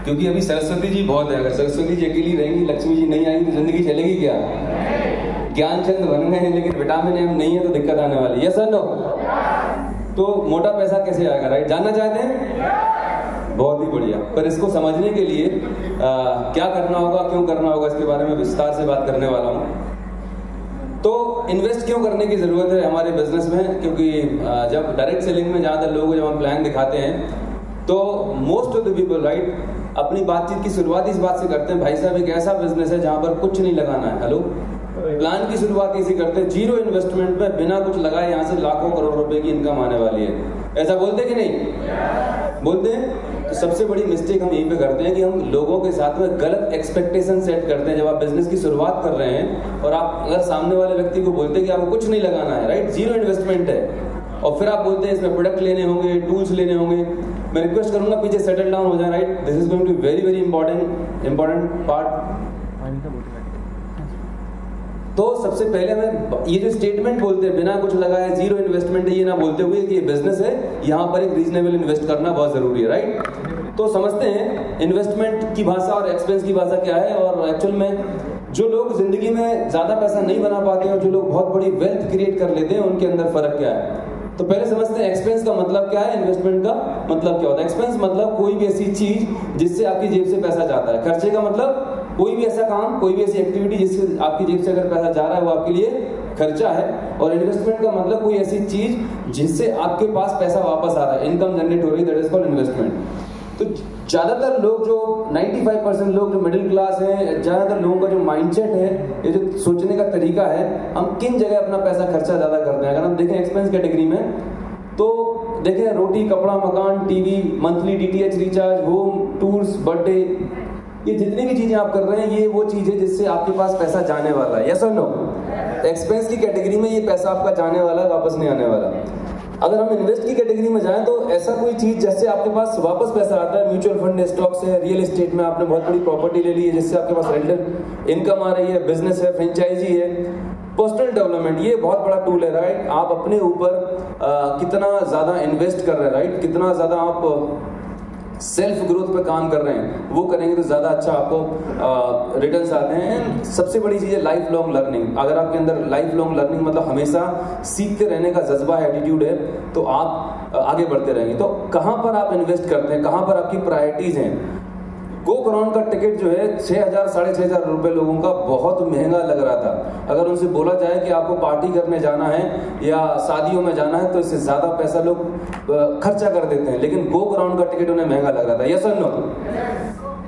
क्योंकि अभी सरस्वती जी बहुत है, अगर सरस्वती जी अकेली रहेंगी, लक्ष्मी जी नहीं आएंगी तो जिंदगी चलेगी क्या? ज्ञानचंद बन गए हैं लेकिन विटामिन एम नहीं है तो दिक्कत आने वाली है। यस और नो? तो मोटा पैसा कैसे आएगा, राइट? जानना चाहते हैं? बहुत ही बढ़िया। पर इसको समझने के लिए क्या करना होगा, क्यों करना होगा, इसके बारे में विस्तार से बात करने वाला हूँ। तो इन्वेस्ट क्यों करने की जरूरत है हमारे बिजनेस में? क्योंकि जब डायरेक्ट सेलिंग में ज़्यादातर लोगों को जब हम प्लान दिखाते हैं तो most of the people, right, अपनी बातचीत की शुरुआत इस बात से करते हैं, भाई साहब एक ऐसा बिजनेस है जहां पर कुछ नहीं लगाना है। हेलो, प्लान की शुरुआत इसी करते हैं, जीरो इन्वेस्टमेंट में बिना कुछ लगाए यहाँ से लाखों करोड़ रुपए की इनकम आने वाली है। ऐसा बोलते कि नहीं? बोलते हैं। तो सबसे बड़ी मिस्टेक हम यहीं पे करते हैं कि हम लोगों के साथ में गलत एक्सपेक्टेशन सेट करते हैं। जब आप बिजनेस की शुरुआत कर रहे हैं और आप अगर सामने वाले व्यक्ति को बोलते हैं कि आपको कुछ नहीं लगाना है, राइट, जीरो इन्वेस्टमेंट है, और फिर आप बोलते हैं इसमें प्रोडक्ट लेने होंगे, टूल्स लेने होंगे, मैं रिक्वेस्ट करूंगा पीछे सेटल डाउन हो जाए, right? This is going to very very important part. तो सबसे पहले हमें ये जो स्टेटमेंट बोलते हैं बिना कुछ लगाए जीरो इन्वेस्टमेंट है, ये ना बोलते हुए कि ये बिजनेस है, यहाँ पर एक रीजनेबल इन्वेस्ट करना बहुत जरूरी है, राइट? तो समझते हैं इन्वेस्टमेंट की भाषा और एक्सपेंस की भाषा क्या है। और एक्चुअल में जो लोग जिंदगी में ज्यादा पैसा नहीं बना पाते और जो लोग बहुत बड़ी वेल्थ क्रिएट कर लेते हैं उनके अंदर फर्क क्या है। तो पहले समझते हैं एक्सपेंस का मतलब क्या है, इन्वेस्टमेंट का मतलब क्या होता है। एक्सपेंस मतलब कोई भी ऐसी चीज जिससे आपकी जेब से पैसा जाता है। खर्चे का मतलब कोई भी ऐसा काम, कोई भी ऐसी एक्टिविटी जिससे आपकी जेब से अगर पैसा जा रहा है वो आपके लिए खर्चा है। और इन्वेस्टमेंट का मतलब कोई ऐसी चीज जिससे आपके पास पैसा वापस आ रहा है, इनकम जनरेट हो रही है, दैट इज कॉल्ड इन्वेस्टमेंट। तो ज्यादातर लोग जो 95% लोग जो मिडिल क्लास हैं, ज्यादातर लोगों का जो माइंडसेट है, ये जो सोचने का तरीका है, हम किन जगह अपना पैसा खर्चा ज्यादा करते हैं। अगर हम देखें एक्सपेंस कैटेगरी में तो देखें रोटी, कपड़ा, मकान, TV, monthly DTH recharge, home, tours, birthday, ये जितनी भी चीजें आप कर रहे हैं ये वो चीज है जिससे आपके पास पैसा जाने वाला है। यस और नो? एक्सपेंस की कैटेगरी में ये पैसा आपका जाने वाला है, वापस नहीं आने वाला। अगर हम इन्वेस्ट की कैटेगरी में जाएं तो ऐसा कोई चीज जैसे आपके पास वापस पैसा आता है, म्यूचुअल फंड, स्टॉक्स है, रियल एस्टेट में आपने बहुत बड़ी प्रॉपर्टी ले ली है जिससे आपके पास रेंटल इनकम आ रही है, बिजनेस है, फ्रेंचाइजी है, पर्सनल डेवलपमेंट, ये बहुत बड़ा टूल है, राइट? आप अपने ऊपर कितना ज्यादा इन्वेस्ट कर रहे हैं, राइट, कितना ज्यादा आप सेल्फ ग्रोथ पे काम कर रहे हैं, वो करेंगे तो ज्यादा अच्छा आपको रिटर्न्स आते हैं। सबसे बड़ी चीज है लाइफ लॉन्ग लर्निंग। अगर आपके अंदर लाइफ लॉन्ग लर्निंग मतलब हमेशा सीखते रहने का जज्बा है, एटीट्यूड है, तो आप आगे बढ़ते रहेंगे। तो कहां पर आप इन्वेस्ट करते हैं, कहां पर आपकी प्रायोरिटीज हैं? गो ग्राउंड का टिकट जो है 6,000 साढ़े 6,000 रुपए लोगों का बहुत महंगा लग रहा था। अगर उनसे बोला जाए कि आपको पार्टी करने जाना है या शादियों में जाना है तो इससे ज्यादा पैसा लोग खर्चा कर देते हैं, लेकिन गो ग्राउंड का टिकट उन्हें महंगा लग रहा था। यस और नो?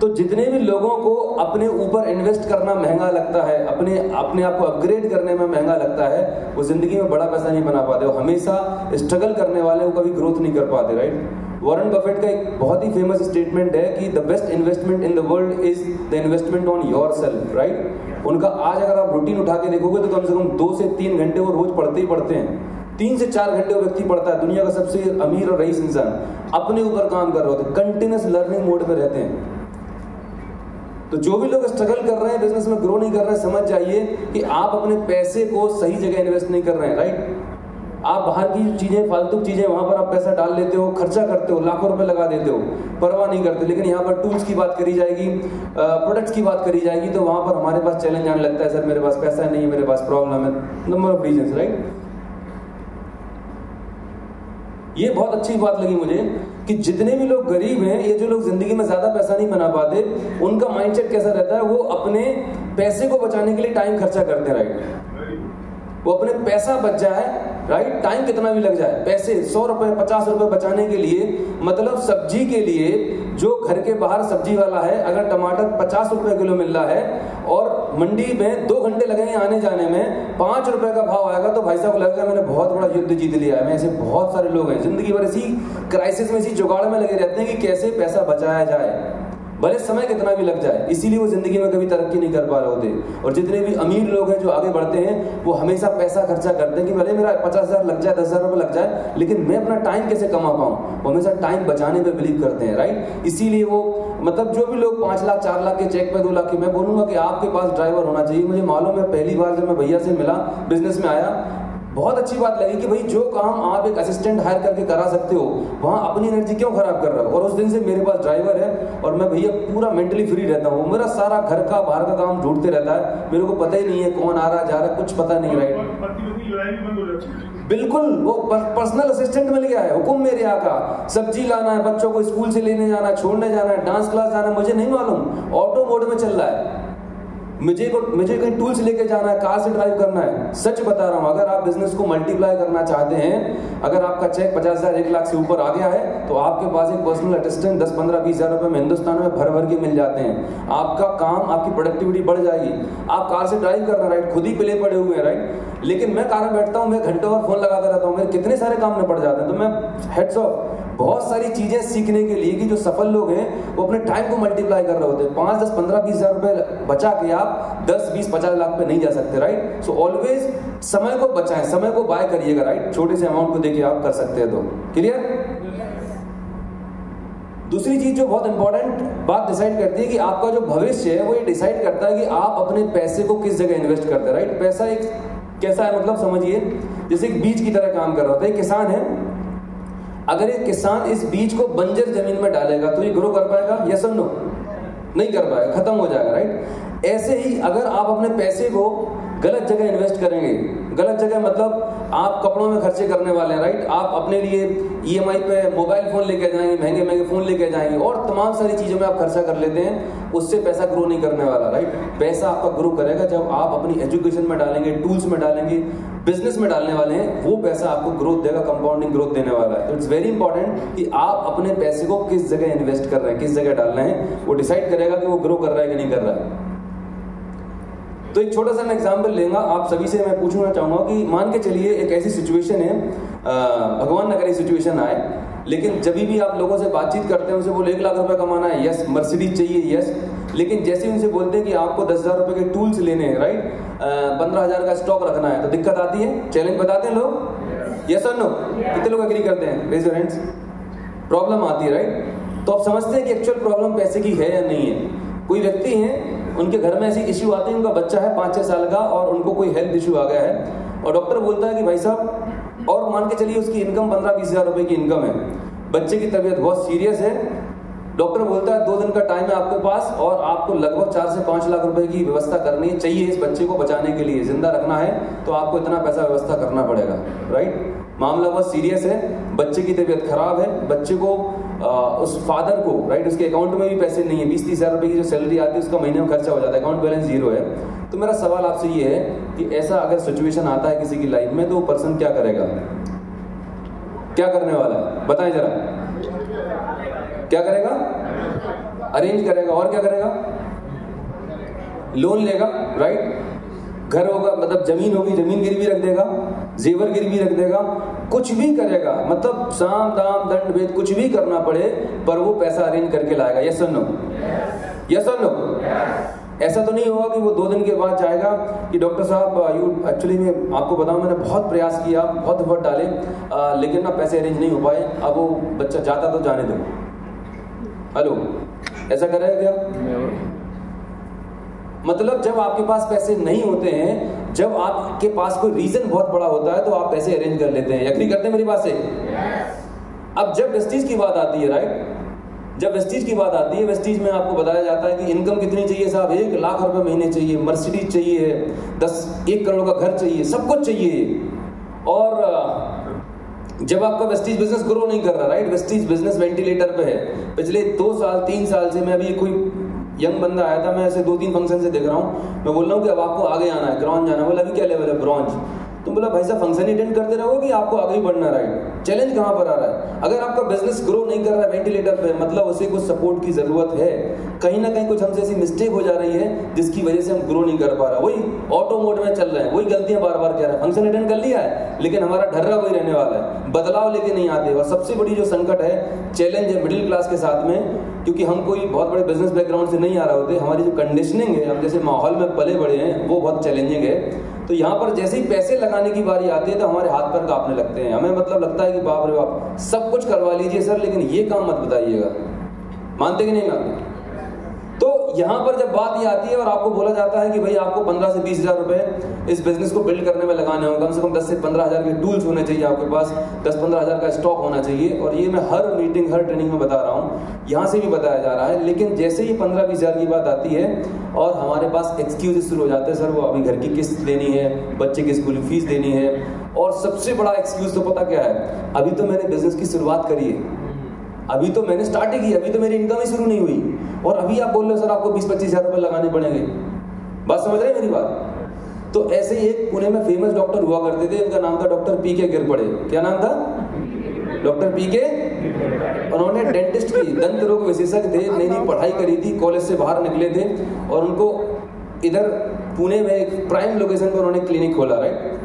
तो जितने भी लोगों को अपने ऊपर इन्वेस्ट करना महंगा लगता है, अपने आप को अपग्रेड करने में महंगा लगता है, वो जिंदगी में बड़ा पैसा नहीं बना पाते। वो हमेशा स्ट्रगल करने वाले वो कभी ग्रोथ नहीं कर पाते, राइट? वॉरेन बफेट का एक बहुत ही फेमस स्टेटमेंट है कि the best investment in the world is the investment on yourself, right? उनका आज अगर आप रूटीन उठा के देखोगे तो कम से कम 2 से 3 घंटे वो रोज पढ़ते ही पढ़ते हैं। 3 से 4 घंटे वो व्यक्ति पढ़ता है। दुनिया का सबसे अमीर और रईस इंसान अपने ऊपर काम कर रहे होते हैं, कंटिन्यूअस लर्निंग मोड में रहते हैं। तो जो भी लोग स्ट्रगल कर रहे हैं, बिजनेस में ग्रो नहीं कर रहे हैं, समझ जाइए कि आप अपने पैसे को सही जगह इन्वेस्ट नहीं कर रहे हैं, राइट? आप बाहर की चीजें, फालतू चीजें, वहां पर आप पैसा डाल लेते हो, खर्चा करते हो, लाखों रुपए लगा देते हो, परवाह नहीं करते। लेकिन यहाँ पर टूल्स की बात करी जाएगी, प्रोडक्ट्स की बात करी जाएगी, तो वहां पर हमारे पास चैलेंज आने लगता है, सर मेरे पास पैसा नहीं है, मेरे पास प्रॉब्लम है, नंबर ऑफ रीजंस, राइट? ये बहुत अच्छी बात लगी मुझे कि जितने भी लोग गरीब हैं, ये जो लोग जिंदगी में ज्यादा पैसा नहीं बना पाते, उनका माइंडसेट कैसा रहता है, वो अपने पैसे को बचाने के लिए टाइम खर्चा करते हैं, राइट? वो अपने पैसा बच जाए, राइट, टाइम कितना भी लग जाए, पैसे 100 रुपए 50 रुपए बचाने के लिए, मतलब सब्जी के लिए जो घर के बाहर सब्जी वाला है, अगर टमाटर 50 रुपए किलो मिल रहा है और मंडी में 2 घंटे लगेंगे आने जाने में, 5 रुपए का भाव आएगा तो भाई साहब को लगेगा मैंने बहुत बड़ा युद्ध जीत लिया है। मैं ऐसे बहुत सारे लोग हैं जिंदगी भर इसी क्राइसिस में, इसी जुगाड़ में लगे रहते हैं कि कैसे पैसा बचाया जाए, भले समय कितना भी लग जाए। इसीलिए वो जिंदगी में कभी तरक्की नहीं कर पा रहे होते। और जितने भी अमीर लोग हैं जो आगे बढ़ते हैं, वो हमेशा पैसा खर्चा करते हैं कि भले मेरा 50,000 लग जाए, 10,000 रुपए लग जाए, लेकिन मैं अपना टाइम कैसे कमा पाऊं। वो हमेशा टाइम बचाने पे बिलीव करते हैं, राइट? इसीलिए वो, मतलब जो भी लोग 5 लाख 4 लाख के चेक पे 2 लाख के, मैं बोलूंगा कि आपके पास ड्राइवर होना चाहिए। मुझे मालूम है, पहली बार जब मैं भैया से मिला, बिजनेस में आया, बहुत अच्छी बात लगी कि भाई जो काम आप एक असिस्टेंट हायर करके करा सकते हो, वहां अपनी एनर्जी क्यों खराब कर रहे हो। और उस दिन से मेरे पास ड्राइवर है और मैं भैया पूरा मेंटली फ्री रहता हूँ। मेरा सारा घर का बाहर का काम ढूंढते रहता है, मेरे को पता ही नहीं है कौन आ रहा जा रहा, कुछ पता नहीं। राइट, बिल्कुल वो पर्सनल असिस्टेंट मिल गया है। हुक्म मेरे यहाँ का, सब्जी लाना है, बच्चों को स्कूल से लेने जाना है, छोड़ने जाना है, डांस क्लास जाना है, मुझे नहीं मालूम, ऑटो मोड में चल रहा है। मुझे कहीं टूल्स लेके जाना है, कार से ड्राइव करना है। सच बता रहा हूं, अगर आप बिजनेस को मल्टीप्लाई करना चाहते हैं, अगर आपका चेक 50,000 1 लाख से ऊपर आ गया है, तो आपके पास एक पर्सनल असिस्टेंट 10, 15, 20 हजार रुपए में हिंदुस्तान में भर भर के मिल जाते हैं। आपका काम, आपकी प्रोडक्टिविटी बढ़ जाएगी। आप कार से ड्राइव करना, राइट, खुद ही पिले पड़े हुए हैं, राइट, लेकिन मैं कार में बैठता हूं, मैं घंटों और फोन लगाता रहता हूं, मेरे कितने सारे काम में पड़ जाते हैं। तो मैं हेड्स ऑफ, बहुत सारी चीजें सीखने के लिए कि जो सफल लोग हैं वो अपने टाइम को मल्टीप्लाई कर रहे होते हैं। 5, 10, 15, 20 हजार रुपए बचा के आप 10, 20, 50 लाख पे नहीं जा सकते। राइट, सो ऑलवेज समय को बचाएं, समय को बाय करिएगा। राइट, छोटे से अमाउंट को देके आप कर सकते हैं। तो क्लियर। दूसरी चीज जो बहुत इंपॉर्टेंट बात डिसाइड करती है कि आपका जो भविष्य है वो ये डिसाइड करता है कि आप अपने पैसे को किस जगह इन्वेस्ट करते हैं। राइट, पैसा एक कैसा है, मतलब समझिए जैसे एक बीज की तरह काम कर रहा होता है। एक किसान है, अगर एक किसान इस बीज को बंजर जमीन में डालेगा तो ये ग्रो कर पाएगा? यस और नो? नहीं कर पाएगा, खत्म हो जाएगा। राइट, ऐसे ही अगर आप अपने पैसे को गलत जगह इन्वेस्ट करेंगे, गलत जगह मतलब आप कपड़ों में खर्चे करने वाले हैं। राइट, आप अपने लिए ईएमआई पे मोबाइल फोन लेके जाएंगे, महंगे महंगे फोन लेके जाएंगे और तमाम सारी चीजों में आप खर्चा कर लेते हैं, उससे पैसा ग्रो नहीं करने वाला। राइट, पैसा आपका ग्रो करेगा जब आप अपनी एजुकेशन में डालेंगे, टूल्स में डालेंगे, बिजनेस में डालने वाले हैं, वो पैसा आपको ग्रोथ देगा, कंपाउंडिंग ग्रोथ देने वाला है। तो इट्स वेरी इंपॉर्टेंट कि आप अपने पैसे को किस जगह इन्वेस्ट कर रहे हैं, किस जगह डालना है, वो डिसाइड करेगा कि वो ग्रो कर रहा है कि नहीं कर रहा है। तो एक छोटा सा मैं एग्जांपल लेंगा, आप सभी से मैं पूछना चाहूंगा कि मान के चलिए एक ऐसी सिचुएशन है, भगवान न करे सिचुएशन आए, लेकिन जब भी आप लोगों से बातचीत करते हैं, उनसे बोले 1 लाख रुपए कमाना है, यस, मर्सिडीज चाहिए, यस, लेकिन जैसे उनसे बोलते हैं कि आपको 10,000 रुपए के टूल्स लेने हैं, राइट, 15,000 का स्टॉक रखना है, तो दिक्कत आती है। चैलेंज बताते हैं लोग, यस और नो? कितने लोग एग्री करते हैं? Raise your hands. प्रॉब्लम आती है। राइट, तो आप समझते हैं कि एक्चुअल प्रॉब्लम पैसे की है या नहीं है। कोई व्यक्ति है, उनके घर में ऐसी इश्यू आते हैं, उनका बच्चा है 5-6 साल का और उनको कोई हेल्थ इश्यू आ गया है और डॉक्टर बोलता है कि भाई साहब, और मान के चलिए उसकी इनकम 15-20 हजार रुपए की इनकम है, बच्चे की तबीयत बहुत सीरियस है, डॉक्टर बोलता है 2 दिन का टाइम है आपके पास और आपको लगभग 4 से 5 लाख रुपए की व्यवस्था करनी चाहिए इस बच्चे को बचाने के लिए, जिंदा रखना है तो आपको इतना पैसा व्यवस्था करना पड़ेगा। राइट, मामला बहुत सीरियस है, बच्चे की तबीयत खराब है, बच्चे को उस फादर को, राइट, उसके अकाउंट में भी पैसे नहीं है, 20-30 हजार रुपए की जो सैलरी आती है उसका महीने में खर्चा हो जाता है, अकाउंट बैलेंस 0 है। तो मेरा सवाल आपसे ये है कि ऐसा अगर सिचुएशन आता है किसी की लाइफ में, तो वो पर्सन क्या करेगा, क्या करने वाला है, बताएं जरा। क्या करेगा? अरेंज करेगा। और क्या करेगा? लोन लेगा। राइट, घर होगा, मतलब जमीन होगी, जमीन गिरवी रख देगा, जेवर गिरवी रख देगा, कुछ भी करेगा, मतलब साम दाम दंड भेद कुछ भी करना पड़े पर वो पैसा अरेंज करके लाएगा। यस और नो? यस और नो? ऐसा तो नहीं होगा कि वो 2 दिन के बाद जाएगा कि डॉक्टर साहब एक्चुअली मैं आपको बताऊं, मैंने बहुत प्रयास किया, बहुत एफर्ट डाले, लेकिन ना पैसे अरेंज नहीं हो पाए, अब वो बच्चा जाता तो जाने दो। हेलो, ऐसा करेगा क्या? मतलब जब आपके पास पैसे नहीं होते हैं, जब आपके पास कोई रीजन बहुत बड़ा होता है तो आप पैसे अरेंज कर लेते हैं। एग्री करते हैं मेरी बात से? अब जब वेस्टीज की बात आती है, राइट, जब वेस्टीज की बात आती है, वेस्टीज में आपको बताया जाता है कि इनकम कितनी चाहिए साहब, 1 लाख रुपए महीने चाहिए, मर्सिडीज चाहिए, 1 करोड़ का घर चाहिए, सब कुछ चाहिए। और जब आपका वेस्टीज बिजनेस ग्रो नहीं कर रहा, राइट, वेस्टीज बिजनेस वेंटिलेटर पे है, पिछले 2 साल 3 साल से, मैं अभी कोई यंग बंदा आया था, मैं ऐसे 2-3 फंक्शन से देख रहा हूँ, मैं बोल रहा हूँ कि अब आपको आगे आना है, ग्राउंड जाना है। बोला अभी क्या लेवल है? ब्रॉन्ज। तुम बोला भाई साहब फंक्शन अटेंड करते रहो कि आपको आगे ही बढ़ना, राइट? चैलेंज कहां पर आ रहा है? अगर आपका बिजनेस ग्रो नहीं कर रहा है वेंटिलेटर पे, मतलब उसे कुछ सपोर्ट की जरूरत है, कहीं ना कहीं कुछ हमसे ऐसी मिस्टेक हो जा रही है जिसकी वजह से हम ग्रो नहीं कर पा रहा, वही ऑटो मोड में चल रहे हैं, वही गलतियां बार बार कर रहे हैं, फंक्शन अटेंड कर लिया है लेकिन हमारा ढर्रा वही रहने वाला है, बदलाव लेके नहीं आते। और सबसे बड़ी जो संकट है, चैलेंज है मिडिल क्लास के साथ में, क्योंकि हम कोई बहुत बड़े बिजनेस बैकग्राउंड से नहीं आ रहे होते, हमारी जो कंडीशनिंग है, हम जैसे माहौल में पले बड़े हैं, वो बहुत चैलेंजिंग है। तो यहाँ पर जैसे ही पैसे लगाने की बारी आती है तो हमारे हाथ पैर कांपने लगते हैं, हमें मतलब लगता है कि बाप रे बाप, सब कुछ करवा लीजिए सर, लेकिन ये काम मत बताइएगा। मानते कि नहीं मानते? तो यहाँ पर जब बात ये आती है और आपको बोला जाता है कि भाई आपको 15 से 20 हज़ार रुपए इस बिजनेस को बिल्ड करने में लगाने होंगे, कम से कम 10 से 15 हज़ार के टूल्स होने चाहिए आपके पास, 10-15 हज़ार का स्टॉक होना चाहिए, और ये मैं हर मीटिंग हर ट्रेनिंग में बता रहा हूँ, यहाँ से भी बताया जा रहा है। लेकिन जैसे ही 15-20 हज़ार की बात आती है और हमारे पास एक्सक्यूजेस शुरू हो जाते हैं, सर वो अभी घर की किस्त देनी है, बच्चे की स्कूल फीस देनी है, और सबसे बड़ा एक्सक्यूज तो पता क्या है, अभी तो मैंने बिजनेस की शुरुआत करी है, अभी तो मैंने स्टार्ट ही की, अभी तो मेरी इनकम ही शुरू नहीं हुई, और अभी आप बोल रहे हो सर आपको 20-25 हज़ार रुपए लगाने पड़ेंगे। बात समझ रहे हैं मेरी बात? तो ऐसे ही एक पुणे में फेमस डॉक्टर हुआ करते थे, उनका नाम था डॉक्टर पीके गिरपड़े। क्या नाम था? डॉक्टर पीके। उन्होंने डेंटिस्ट की, दंत रोग विशेषज्ञ थे, नई नई पढ़ाई करी थी, कॉलेज से बाहर निकले थे, और उनको इधर पुणे में एक प्राइम लोकेशन पर उन्होंने क्लिनिक खोला, राइट।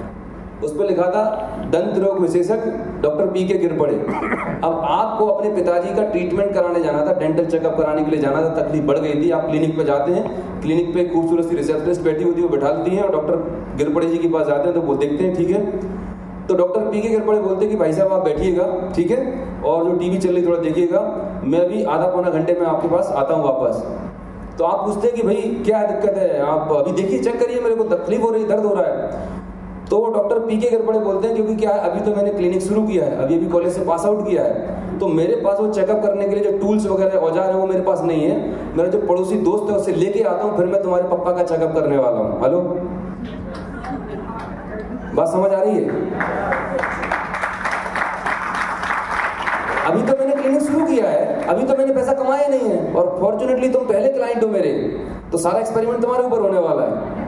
उस पर लिखा था दंत रोग विशेषज्ञ डॉक्टर पीके गिरपड़े। अब आपको अपने पिताजी का ट्रीटमेंट कराने जाना था, डेंटल चेकअप कराने के लिए जाना था, तकलीफ बढ़ गई थी, आप क्लिनिक पे जाते हैं, क्लिनिक पे खूबसूरत सी रिसेप्शनिस्ट बैठी होती है, वो बैठा देती हैं, और डॉक्टर गिरपड़े जी के पास जाते हैं, तो वो देखते हैं, ठीक है, तो डॉक्टर पीके गिरपड़े बोलते हैं कि भाई साहब आप बैठिएगा, ठीक है, और जो टीवी चल रही थोड़ा देखिएगा, मैं अभी आधा-पौना घंटे में आपके पास आता हूँ वापस। तो आप पूछते हैं कि भाई क्या दिक्कत है, आप अभी देखिए, चेक करिए, मेरे को तकलीफ हो रही है, दर्द हो रहा है। तो वो डॉक्टर पीके गिरपड़े बोलते हैं क्योंकि क्या है, अभी तो मैंने क्लिनिक शुरू किया है, अभी कॉलेज से पास आउट किया है, तो मेरे पास वो चेकअप करने के लिए जो टूल्स वगैरह औजार है वो मेरे पास नहीं है, मेरा जो पड़ोसी दोस्त है उससे लेके आता हूँ, फिर मैं तुम्हारे पप्पा का चेकअप करने वाला हूँ। हेलो, बात समझ आ रही है? अभी तो मैंने क्लिनिक शुरू किया है, अभी तो मैंने पैसा कमाया नहीं है, और फॉर्चुनेटली तुम पहले क्लाइंट हो मेरे, तो सारा एक्सपेरिमेंट तुम्हारे ऊपर होने वाला है।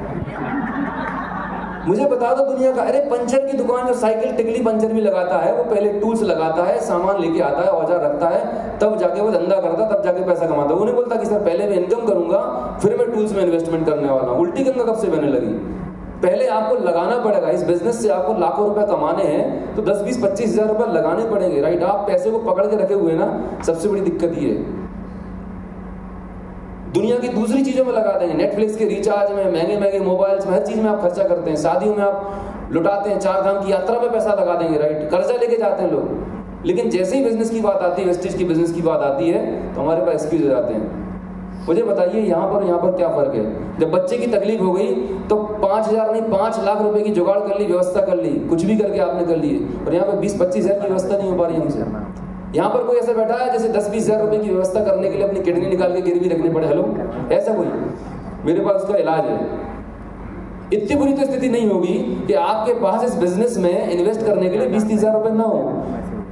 मुझे बता दो दुनिया का, अरे पंचर की दुकान जो साइकिल टिकली पंचर भी लगाता है, वो पहले टूल्स लगाता है, सामान लेके आता है, औजार रखता है, तब जाके वो धंधा करता, तब जाके पैसा कमाता है। वो नहीं बोलता कि सर पहले मैं इनकम करूंगा फिर मैं टूल्स में इन्वेस्टमेंट करने वाला हूँ। उल्टी गंगा कब से बहने लगी? पहले आपको लगाना पड़ेगा, इस बिजनेस से आपको लाखों रुपए कमाने हैं तो 10-20-25 हज़ार रुपए लगाने पड़ेंगे, राइट। आप पैसे को पकड़ के रखे हुए ना, सबसे बड़ी दिक्कत ये है। दुनिया की दूसरी चीजों में लगा देंगे, नेटफ्लिक्स के रिचार्ज में, महंगे महंगे मोबाइल्स में, हर चीज में आप खर्चा करते हैं, शादियों में आप लुटाते हैं, 4 धाम की यात्रा में पैसा लगा देंगे, राइट। कर्जा लेके जाते हैं लोग, लेकिन जैसे ही बिजनेस की बात आती है, वेस्टेज की बिजनेस की बात आती है, तो हमारे पास एक्सक्यूज हो जाते हैं। मुझे बताइए यहाँ पर क्या फर्क है? जब बच्चे की तकलीफ हो गई तो 5,000 नहीं 5 लाख रुपए की जुगाड़ कर ली, व्यवस्था कर ली, कुछ भी करके आपने कर लिए, और यहाँ पे 20-25 हज़ार की व्यवस्था नहीं हो पा रही हमसे। यहाँ पर कोई ऐसा बैठा है जैसे 10-20 हज़ार रुपए की व्यवस्था करने के लिए अपनी किडनी निकाल के गिरवी रखनी पड़े? हेलो, ऐसा कोई? मेरे पास उसका इलाज है। इतनी बुरी तो स्थिति नहीं होगी कि आपके पास इस बिजनेस में इन्वेस्ट करने के लिए 20-30 हज़ार रुपए ना हो।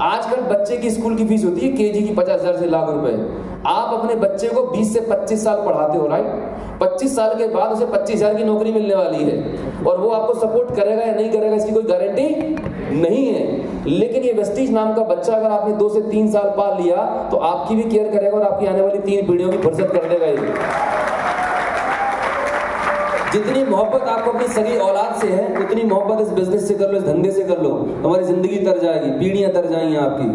आजकल बच्चे की स्कूल की फीस होती है केजी की 50,000 से लाख रुपए। आप अपने बच्चे को 20 से 25 साल पढ़ाते हो, राइट। 25 साल के बाद उसे 25,000 की नौकरी मिलने वाली है, और वो आपको सपोर्ट करेगा या नहीं करेगा इसकी कोई गारंटी नहीं है। लेकिन ये वेस्टीज नाम का बच्चा अगर आपने 2 से 3 साल पाल लिया तो आपकी भी केयर करेगा और आपकी आने वाली 3 पीढ़ियों की फुर्सत कर देगा ये। जितनी मोहब्बत आपको अपनी सगी औलाद से है, उतनी मोहब्बत इस बिजनेस से कर लो, इस धंधे से कर लो, हमारी जिंदगी तर जाएगी, पीढ़ियां तर जाएंगी आपकी।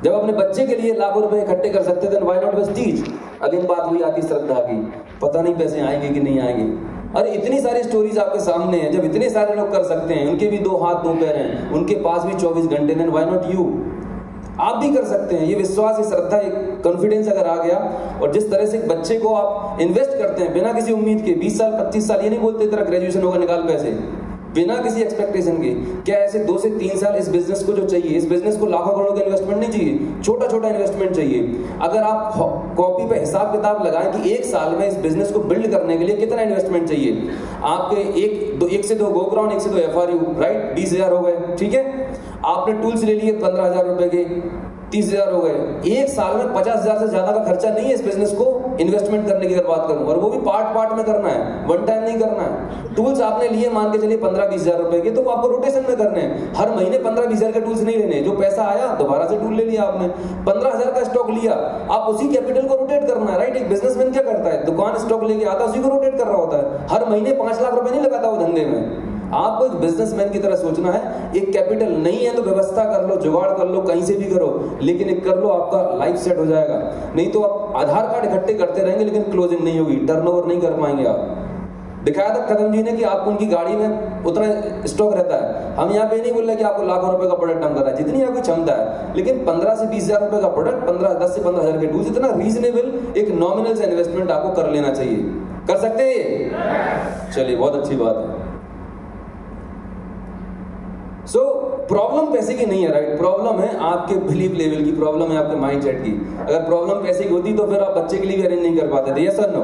जब अपने बच्चे के लिए लाखों रुपए इकट्ठे कर सकते थे, व्हाई नॉट वेस्टीज? अगली बात हुई आती श्रद्धा की, पता नहीं पैसे आएंगे कि नहीं आएंगे। और इतनी सारी स्टोरीज आपके सामने हैं, जब इतने सारे लोग कर सकते हैं, उनके भी 2 हाथ 2 पैर हैं, उनके पास भी 24 घंटे, देन व्हाई नॉट यू? आप भी कर सकते हैं। ये विश्वास, ये श्रद्धा, एक कॉन्फिडेंस अगर आ गया, और जिस तरह से एक बच्चे को आप इन्वेस्ट करते हैं बिना किसी उम्मीद के, 20 साल 25 साल, ये नहीं बोलते तेरा ग्रेजुएशन होगा निकाल पैसे, बिना किसी एक्सपेक्टेशन के। क्या ऐसे 2 से 3 साल इस बिजनेस को जो चाहिए, इस बिजनेस को लाखों करोड़ों का इन्वेस्टमेंट नहीं चाहिए, छोटा छोटा इन्वेस्टमेंट चाहिए। अगर आप कॉपी पे हिसाब किताब लगाएं कि 1 साल में इस बिजनेस को बिल्ड करने के लिए कितना इन्वेस्टमेंट चाहिए, आपके 1 से 2 गोग्राउंड, 1 से 2 FRU, राइट, 20,000 हो गए, ठीक है। आपने टूल्स ले लिए 15,000 रुपए के, 30,000 हो गए। 1 साल में 50,000 से ज्यादा का खर्चा नहीं है इस बिजनेस को इन्वेस्टमेंट करने की अगर बात करूं, और वो भी पार्ट में करना है, वन टाइम नहीं करना है। टूल्स आपने लिए मान के चलिए 15-20 हज़ार रुपए के, तो वो आपको रोटेशन में करने हैं। हर महीने 15-20 हज़ार के टूल्स नहीं लेने, जो पैसा आया दोबारा से टूल ले लिया आपने। 15,000 का स्टॉक लिया, आप उसी कैपिटल को रोटेट करना है, राइट। एक बिजनेसमैन क्या करता है, दुकान स्टॉक लेके आता है, उसी को रोटेट कर रहा होता है। हर महीने 5 लाख रुपए नहीं लगाता वो धंधे में। आपको एक बिजनेसमैन की तरह सोचना है। एक कैपिटल नहीं है तो व्यवस्था कर लो, जुगाड़ कर लो, कहीं से भी करो, लेकिन एक कर लो, आपका लाइफ सेट हो जाएगा। नहीं तो आप आधार कार्ड इकट्ठे करते रहेंगे लेकिन क्लोजिंग नहीं होगी, टर्नओवर नहीं कर पाएंगे आप। दिखाया था कदम जी ने कि आपको उनकी गाड़ी में उतना स्टॉक रहता है। हम यहाँ पे नहीं बोल रहे कि आपको लाखों रुपए का प्रोडक्ट हम कर रहा है, जितनी आपकी क्षमता है, लेकिन 15 से 20 हजार रुपए का प्रोडक्ट 10 से 15 हजार के टूल्स, इतना रीजनेबल एक नॉमिनल से इन्वेस्टमेंट आपको कर लेना चाहिए। कर सकते हैं ये? चलिए, बहुत अच्छी बात है। सो प्रॉब्लम पैसे की नहीं है, राइट? प्रॉब्लम है आपके बिलीफ लेवल की, प्रॉब्लम है आपके माइंडसेट की। अगर प्रॉब्लम पैसे की होती तो फिर आप बच्चे के लिए भी अरेंज नहीं कर पाते थे, यस और नो?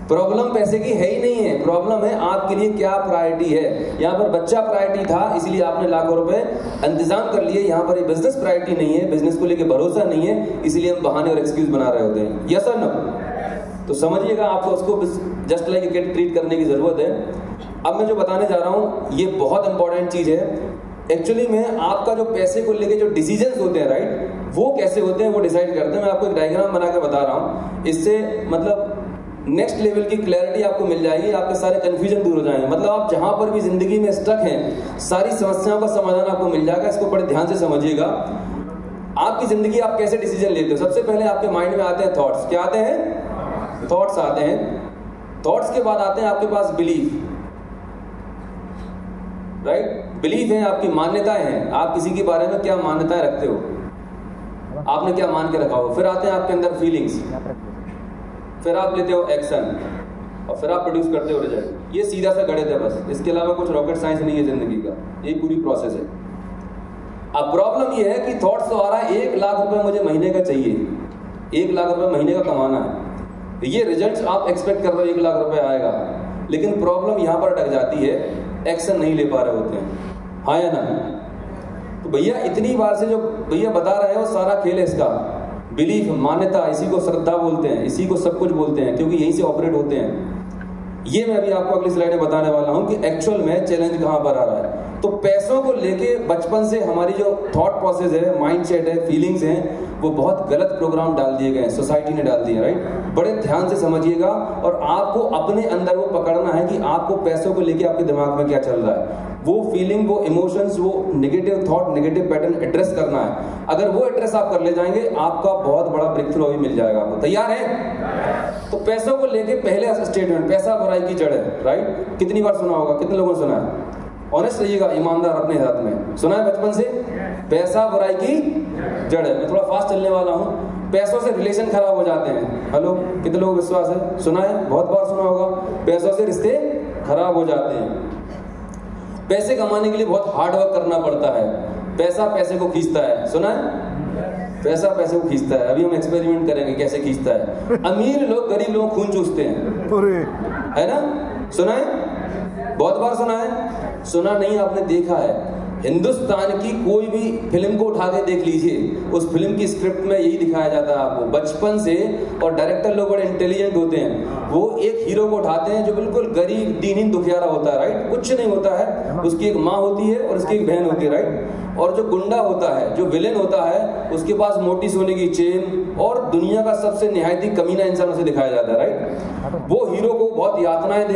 प्रॉब्लम पैसे की है ही नहीं है, प्रॉब्लम है आपके लिए क्या प्रायोरिटी है। यहाँ पर बच्चा प्रायोरिटी था, इसलिए आपने लाखों रुपए इंतजाम कर लिए। यहाँ पर ये बिजनेस प्रायोरिटी नहीं है, बिजनेस को लेकर भरोसा नहीं है, इसलिए हम बहाने और एक्सक्यूज बना रहे होते हैं, यस और नो? तो समझिएगा, आपको उसको just like a kid treat करने की जरूरत है। अब मैं जो बताने जा रहा हूं ये बहुत इंपॉर्टेंट चीज है। एक्चुअली में आपका जो पैसे को लेके जो डिसीजंस होते हैं, राइट, वो कैसे होते हैं वो डिसाइड करते हैं। मैं आपको एक डायग्राम बना के बता रहा हूं, इससे मतलब नेक्स्ट लेवल की क्लैरिटी आपको मिल जाएगी, आपके सारे कंफ्यूजन दूर हो जाएंगे। मतलब आप जहां पर भी जिंदगी में स्टक हैं, सारी समस्याओं का समाधान आपको मिल जाएगा। इसको बड़े ध्यान से समझिएगा। आपकी जिंदगी आप कैसे डिसीजन लेते हो? सबसे पहले आपके माइंड में आते हैं थॉट्स। क्या आते हैं? थॉट्स आते हैं। थॉट्स के बाद आते हैं आपके पास बिलीफ, राइट? बिलीफ है, आपकी मान्यताएं हैं, आप किसी के बारे में क्या मान्यताएं रखते हो, आपने क्या मान के रखा हो। फिर आते हैं आपके अंदर फीलिंग्स, फिर आप लेते हो एक्शन, और फिर आप प्रोड्यूस करते हो रिजल्ट। ये सीधा सा गणित है बस, इसके अलावा कुछ रॉकेट साइंस नहीं है जिंदगी का, ये पूरी प्रोसेस है। अब प्रॉब्लम ये है कि थॉट्स तो आ रहा है 1 लाख रुपए मुझे महीने का चाहिए, 1 लाख रुपए महीने का कमाना है, ये रिजल्ट आप एक्सपेक्ट कर रहे हो 1 लाख रुपए आएगा, लेकिन प्रॉब्लम यहां पर अटक जाती है, एक्शन नहीं ले पा रहे होते हैं, हाँ या ना? तो भैया इतनी बार से जो भैया बता रहे हैं वो सारा खेल है इसका। बिलीफ, मान्यता, इसी को श्रद्धा बोलते हैं, इसी को सब कुछ बोलते हैं, क्योंकि यहीं से ऑपरेट होते हैं। ये मैं अभी आपको अगली स्लाइड में बताने वाला हूं कि एक्चुअल में चैलेंज कहां पर आ रहा है। तो पैसों को लेके बचपन से हमारी जो थॉट प्रोसेस है, माइंडसेट है, फीलिंग्स हैं, वो बहुत गलत प्रोग्राम डाल दिए गए हैं, सोसाइटी ने डाल दिए, राइट? बड़े ध्यान से समझिएगा, और आपको अपने अंदर वो पकड़ना है कि आपको पैसों को लेके आपके दिमाग में क्या चल रहा है। वो फीलिंग, वो इमोशंस, वो negative thought, negative pattern address करना है। अगर वो एड्रेस आप कर ले जाएंगे, आपका बहुत बड़ा ब्रेक थ्रू भी मिल जाएगा आपको। तैयार है? तो पैसों को लेके पहले स्टेटमेंट, पैसा बुराई की जड़ है, राइट? कितनी बार सुना होगा, कितने लोगों ने सुना है? ऑनेस्ट रहिएगा, ईमानदार अपने हाथ में। सुना है बचपन से? पैसा बुराई की जड़ है। मैं थोड़ा फास्ट चलने वाला हूँ। पैसों से रिलेशन खराब हो जाते हैं। हेलो, कितने लोगों को विश्वास है? सुना है? बहुत बार सुना होगा। पैसों से रिश्ते खराब हो जाते हैं। पैसे कमाने के लिए बहुत हार्ड वर्क करना पड़ता है। पैसा पैसे को खींचता है। सुना है? पैसा पैसे को खींचता है। अभी हम एक्सपेरिमेंट करेंगे कैसे खींचता है। अमीर लोग गरीब लोग खून चूसते हैं, है ना? सुना है? बहुत बार सुना है? सुना नहीं, आपने देखा है। हिंदुस्तान की कोई भी फिल्म को उठा के देख लीजिए, उस फिल्म की स्क्रिप्ट में यही दिखाया जाता है आपको बचपन से। और डायरेक्टर लोग बड़े इंटेलिजेंट होते हैं, वो एक हीरो को उठाते हैं जो बिल्कुल गरीब दीनहीन दुखियारा होता है, राइट? कुछ नहीं होता है, उसकी एक माँ होती है और उसकी एक बहन होती है, राइट? और जो गुंडा होता है, जो विलेन होता है, उसके पास मोटी सोने की चेन और दुनिया का सबसे निहायती कमीना इंसान उसे दिखाया जाता है, राइट? वो हीरो को बहुत यातनाएं